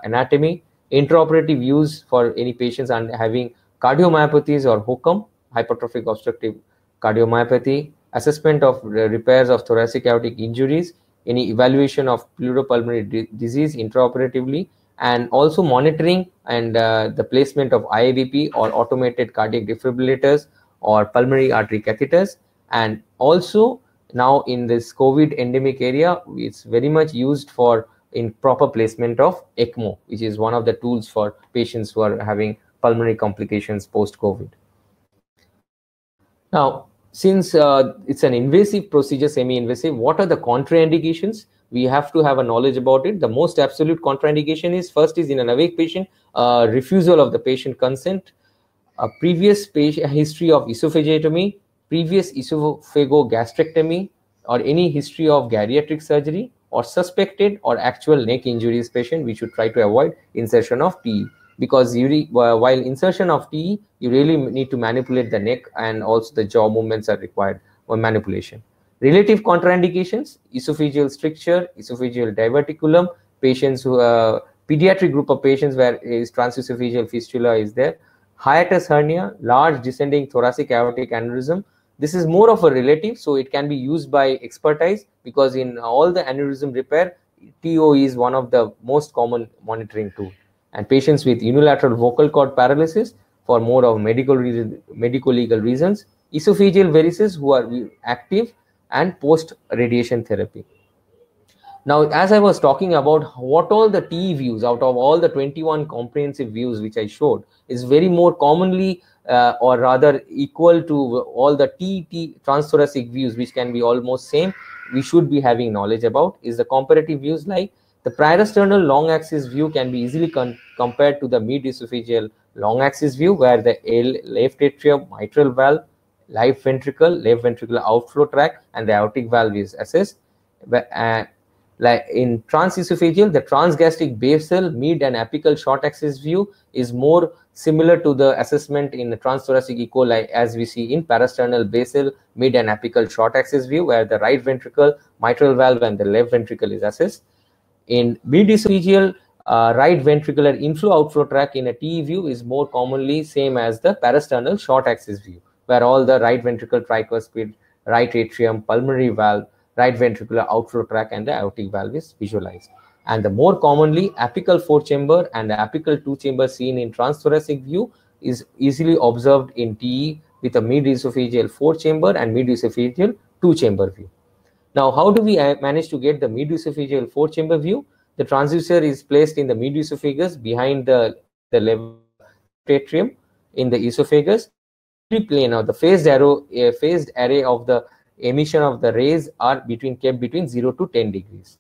[SPEAKER 1] anatomy, intraoperative use for any patients having cardiomyopathies or HOCM, hypertrophic obstructive cardiomyopathy, assessment of repairs of thoracic aortic injuries, any evaluation of pleuropulmonary disease intraoperatively, and also monitoring and the placement of IABP or automated cardiac defibrillators or pulmonary artery catheters. And also now in this COVID endemic area, it's very much used for in proper placement of ECMO, which is one of the tools for patients who are having pulmonary complications post-COVID. Now, since it's an invasive procedure, semi-invasive, what are the contraindications? We have to have a knowledge about it. The most absolute contraindication is, first is in an awake patient, refusal of the patient consent, a previous history of esophagotomy, previous esophagogastrectomy, or any history of geriatric surgery, or suspected or actual neck injuries patient. We should try to avoid insertion of TE, because while insertion of TE, you really need to manipulate the neck, and also the jaw movements are required for manipulation. Relative contraindications: esophageal stricture, esophageal diverticulum, patients who pediatric group of patients where is transesophageal fistula is there, hiatus hernia, large descending thoracic aortic aneurysm. This is more of a relative, so it can be used by expertise, because in all the aneurysm repair, TO is one of the most common monitoring tool. And patients with unilateral vocal cord paralysis for more of medical legal reasons, esophageal varices who are active, and post radiation therapy. Now, as I was talking about what all the TE views out of all the 21 comprehensive views which I showed is very more commonly or rather equal to all the TE transthoracic views, which can be almost same, we should be having knowledge about, is the comparative views. Like the parasternal long axis view can be easily compared to the mid-esophageal long axis view, where the left atrium, mitral valve, left ventricular outflow tract, and the aortic valve is assessed. Like in transesophageal, the transgastric basal, mid and apical short axis view is more similar to the assessment in the transthoracic echo, like as we see in parasternal basal, mid and apical short axis view, where the right ventricle, mitral valve, and the left ventricle is assessed. In mid-esophageal, right ventricular inflow-outflow tract in a TE view is more commonly same as the parasternal short axis view, where all the right ventricle, tricuspid, right atrium, pulmonary valve, right ventricular outflow tract, and the aortic valve is visualized. And the more commonly apical 4-chamber and the apical 2-chamber seen in transthoracic view is easily observed in TE with a mid-esophageal 4-chamber and mid-esophageal 2-chamber view. Now, how do we manage to get the mid-esophageal 4-chamber view? The transducer is placed in the mid-esophagus behind the left atrium in the esophagus. Plane or the phased array of the emission of the rays are kept between 0 to 10 degrees.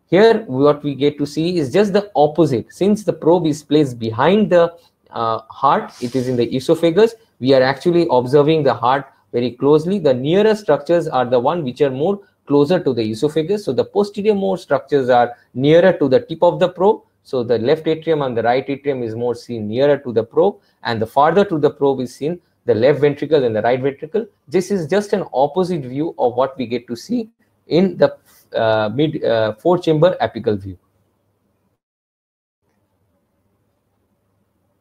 [SPEAKER 1] Here, what we get to see is just the opposite. Since the probe is placed behind the heart, it is in the esophagus, we are actually observing the heart very closely. The nearer structures are the one which are more closer to the esophagus. So the posterior more structures are nearer to the tip of the probe. So the left atrium and the right atrium is more seen nearer to the probe, and the farther to the probe is seen the left ventricle and the right ventricle. This is just an opposite view of what we get to see in the mid four chamber apical view.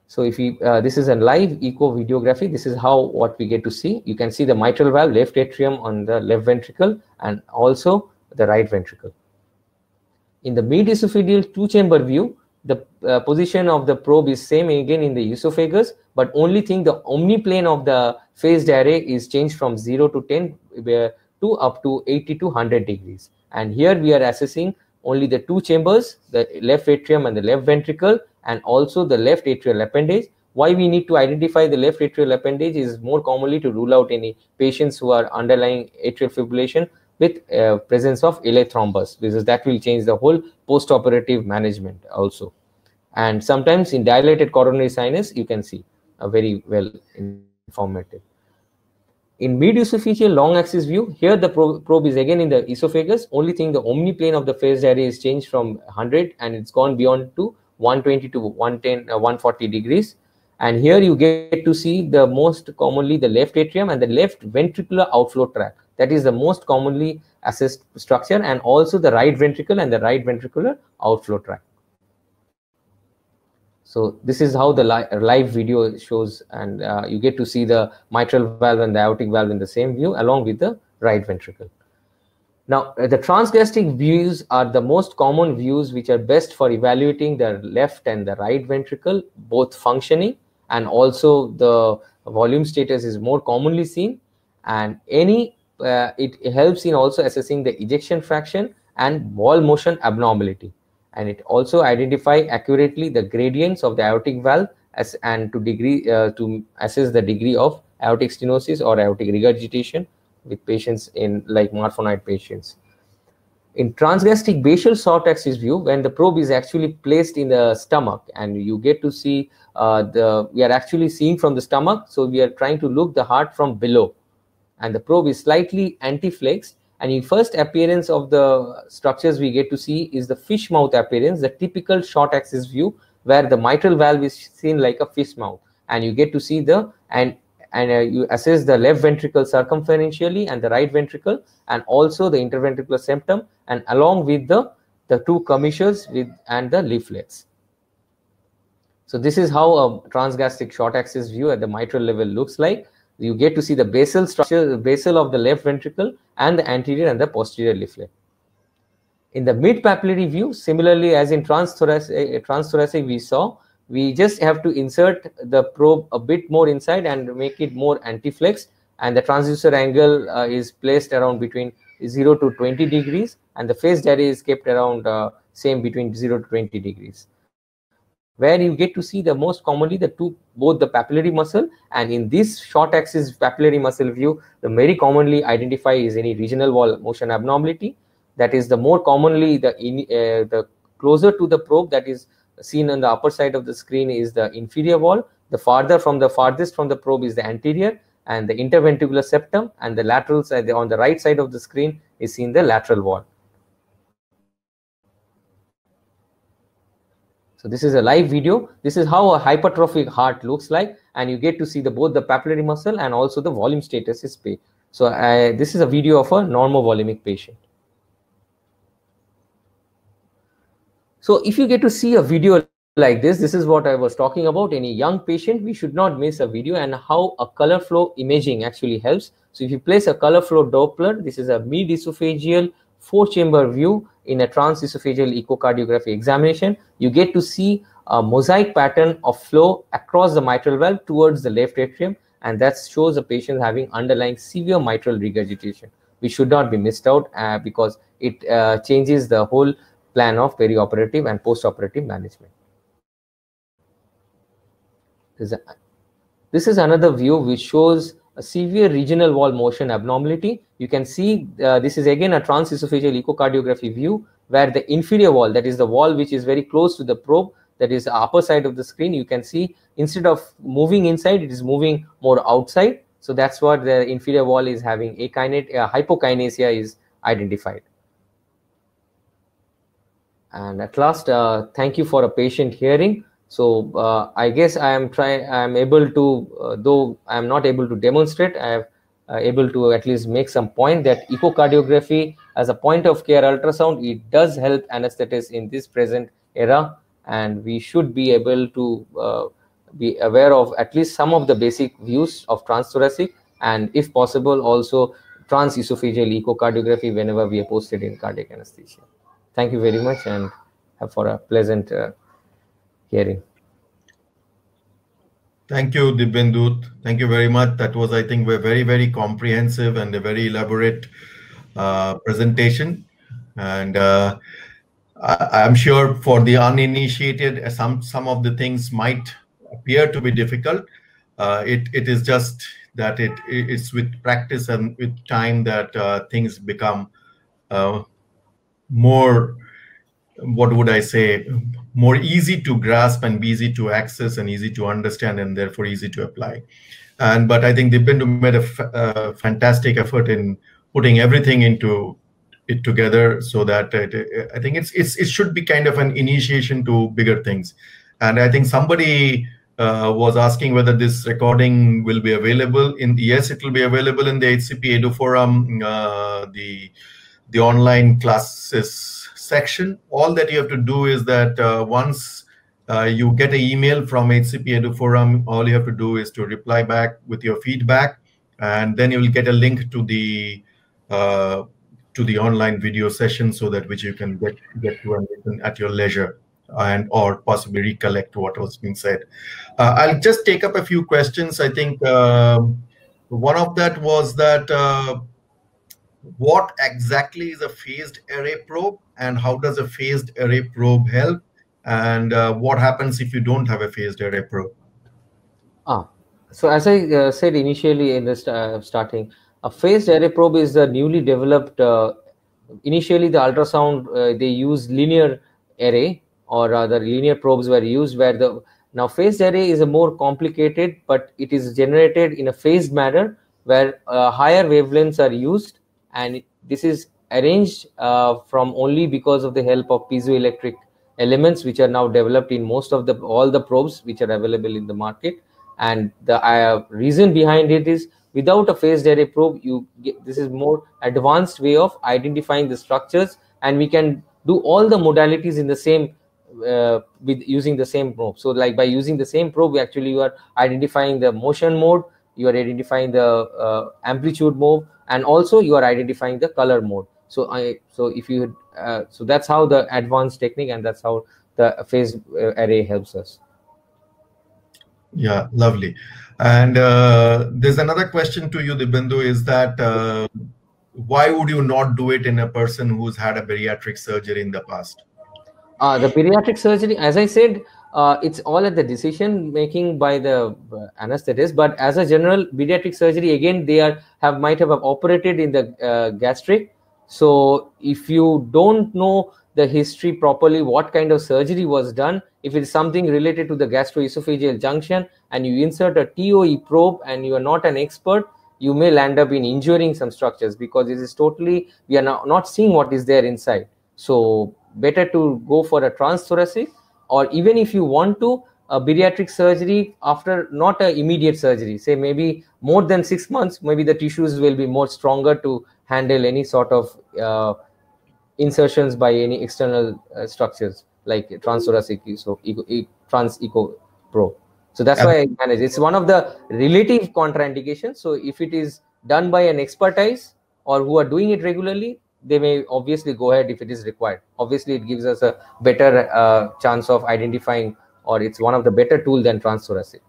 [SPEAKER 1] So if we, this is a live echo videography, this is how what we get to see. You can see the mitral valve, left atrium on the left ventricle, and also the right ventricle. In the mid-esophageal two-chamber view, the position of the probe is same again in the esophagus, but only thing the omniplane of the phased array is changed from 0 to 10 to up to 80 to 100 degrees. And here we are assessing only the two chambers, the left atrium and the left ventricle, and also the left atrial appendage. Why we need to identify the left atrial appendage is more commonly to rule out any patients who are underlying atrial fibrillation with presence of LA thrombus, because that will change the whole post-operative management also. And sometimes in dilated coronary sinus, you can see a very well informative. In mid-esophageal long axis view, here the probe is again in the esophagus. Only thing, the omniplane of the phased array is changed from 100 and it's gone beyond to 120 to 110, 140 degrees. And here you get to see the most commonly the left atrium and the left ventricular outflow tract. That is the most commonly assessed structure, and also the right ventricle and the right ventricular outflow tract. So this is how the live video shows, and you get to see the mitral valve and the aortic valve in the same view along with the right ventricle. Now, the transgastric views are the most common views which are best for evaluating the left and the right ventricle, both functioning, and also the volume status is more commonly seen, and it helps in also assessing the ejection fraction and wall motion abnormality, and it also identify accurately the gradients of the aortic valve and to assess the degree of aortic stenosis or aortic regurgitation with patients in like Marfanoid patients. In transgastric basal short axis view, when the probe is actually placed in the stomach, and you get to see we are actually seeing from the stomach, so we are trying to look the heart from below, and the probe is slightly antiflexed, and in first appearance of the structures we get to see is the fish mouth appearance, the typical short axis view where the mitral valve is seen like a fish mouth, and you get to see the you assess the left ventricle circumferentially and the right ventricle, and also the interventricular septum, and along with the two commissures and the leaflets. So this is how a transgastric short axis view at the mitral level looks like. You get to see the basal structure, the basal of the left ventricle, and the anterior and the posterior leaflet. In the mid-papillary view, similarly as in transthoracic we saw, we just have to insert the probe a bit more inside and make it more antiflex, and the transducer angle is placed around between 0 to 20 degrees, and the phased array is kept around same between 0 to 20 degrees. Where you get to see the most commonly both the papillary muscle, and in this short axis papillary muscle view, the very commonly identify is any regional wall motion abnormality. That is the more commonly the closer to the probe that is seen on the upper side of the screen is the inferior wall. The farthest from the probe is the anterior, and the interventricular septum, and the lateral side on the right side of the screen is seen the lateral wall. So this is a live video. This is how a hypertrophic heart looks like, and you get to see both the papillary muscle and also the volume status is paid. So this is a video of a normovolumic patient. So if you get to see a video like this is what I was talking about. Any young patient, we should not miss a video, and how a color flow imaging actually helps. So if you place a color flow Doppler, this is a mid-esophageal 4-chamber view in a transesophageal echocardiography examination, you get to see a mosaic pattern of flow across the mitral valve towards the left atrium, and that shows a patient having underlying severe mitral regurgitation. We should not be missed out because it changes the whole plan of perioperative and postoperative management. This is another view which shows a severe regional wall motion abnormality. You can see this is again a transesophageal echocardiography view where the inferior wall, that is the wall which is very close to the probe, that is the upper side of the screen, you can see instead of moving inside, it is moving more outside. So that's what the inferior wall is having hypokinesia is identified. And at last, thank you for a patient hearing. So I guess I am able to, though I am not able to demonstrate, I am able to at least make some point that echocardiography as a point of care ultrasound, it does help anesthetists in this present era, and we should be able to be aware of at least some of the basic views of transthoracic, and if possible also transesophageal echocardiography whenever we are posted in cardiac anesthesia. Thank you very much, and for a pleasant hearing.
[SPEAKER 2] Thank you, Dibyendu. Thank you very much. That was, I think, a very, very comprehensive and a very elaborate presentation. And I'm sure for the uninitiated, some of the things might appear to be difficult. It is just that it's with practice and with time that things become more, what would I say, more easy to grasp and easy to access and easy to understand, and therefore easy to apply. But I think Dibyendu made a fantastic effort in putting everything into it together, so that I think it should be kind of an initiation to bigger things. And I think somebody was asking whether this recording will be available. Yes, it will be available in the HCP Edu Forum, the online classes section. All that you have to do is that once you get an email from HCP Edu Forum, all you have to do is to reply back with your feedback, and then you will get a link to the online video session, so that which you can get to and listen at your leisure, and or possibly recollect what was being said. I'll just take up a few questions. I think one of that was that what exactly is a phased array probe, and how does a phased array probe help, and what happens if you don't have a phased array probe?
[SPEAKER 1] So as I said initially in the starting, a phased array probe is the newly developed. Initially, the ultrasound they use linear array, or rather linear probes were used, where the now phased array is a more complicated, but it is generated in a phased manner, where higher wavelengths are used, and this is arranged from only because of the help of piezoelectric elements, which are now developed in most of all the probes which are available in the market. And the reason behind it is, without a phased array probe, this is more advanced way of identifying the structures, and we can do all the modalities in the same with using the same probe. So like by using the same probe, you are identifying the motion mode, you are identifying the amplitude mode, and also you are identifying the color mode. So so that's how the advanced technique, and that's how the phased array helps us.
[SPEAKER 2] Yeah, lovely. And there's another question to you, Dibyendu, is that why would you not do it in a person who's had a bariatric surgery in the past?
[SPEAKER 1] The bariatric surgery, as I said, it's all at the decision making by the anesthetist. But as a general bariatric surgery, again, they might have operated in the gastric. So if you don't know the history properly, what kind of surgery was done, if it's something related to the gastroesophageal junction, and you insert a TOE probe and you are not an expert, you may land up in injuring some structures, because it is totally, we are not seeing what is there inside. So better to go for a transthoracic, or even if you want to, a bariatric surgery after not an immediate surgery, say maybe more than 6 months, maybe the tissues will be more stronger to handle any sort of insertions by any external structures like transthoracic, so trans echo probe. So that's why I manage. It's one of the relative contraindications. So if it is done by an expertise or who are doing it regularly, they may obviously go ahead if it is required. Obviously, it gives us a better chance of identifying, or it's one of the better tool than transthoracic.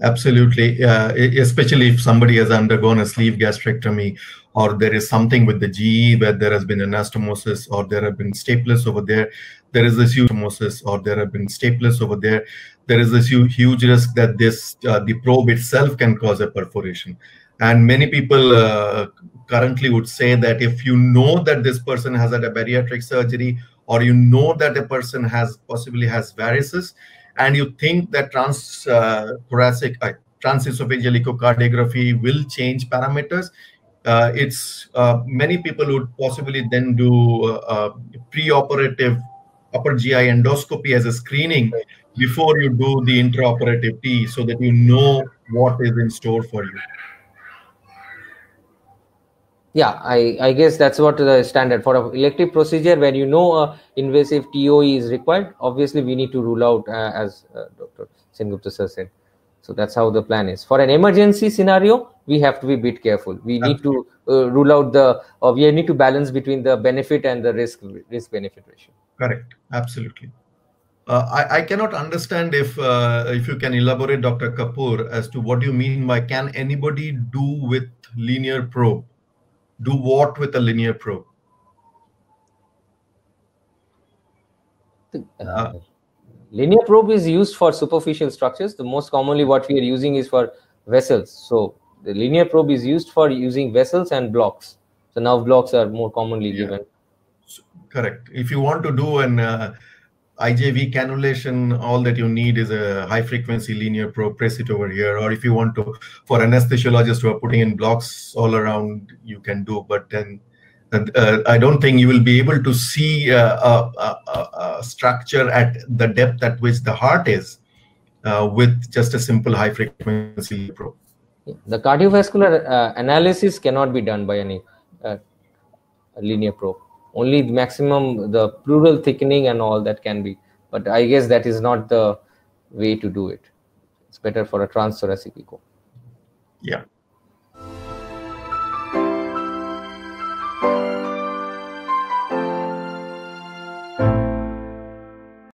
[SPEAKER 2] Absolutely, especially if somebody has undergone a sleeve gastrectomy, or there is something with the GE where there has been anastomosis, or there have been staplers over there. There is this huge anastomosis, or there have been staplers over there. There is this huge risk that the probe itself can cause a perforation. And many people currently would say that if you know that this person has had a bariatric surgery, or you know that a person possibly has varices, and you think that transesophageal echocardiography will change parameters, it's many people would possibly then do pre-operative upper GI endoscopy as a screening before you do the intraoperative T, so that you know what is in store for you.
[SPEAKER 1] Yeah, I guess that's what the standard for an elective procedure. When you know a invasive TOE is required, obviously we need to rule out, as Dr. Sengupta sir said. So that's how the plan is. For an emergency scenario, we have to be a bit careful. We need to rule out we need to balance between the benefit and the risk benefit ratio.
[SPEAKER 2] Correct, absolutely. I cannot understand if you can elaborate, Dr. Kapoor, as to what you mean by can anybody do with linear probe? Do what with a linear probe?
[SPEAKER 1] Linear probe is used for superficial structures. The most commonly what we are using is for vessels. So the linear probe is used for using vessels and blocks. So nerve blocks are more commonly given.
[SPEAKER 2] Correct. If you want to do an IJV cannulation, all that you need is a high frequency linear probe, press it over here. Or if you want to, for anesthesiologists who are putting in blocks all around, you can do. But then I don't think you will be able to see a structure at the depth at which the heart is with just a simple high frequency probe.
[SPEAKER 1] The cardiovascular analysis cannot be done by any linear probe. Only the maximum, the pleural thickening and all that can be. But I guess that is not the way to do it. It's better for a transthoracic echo.
[SPEAKER 2] Yeah.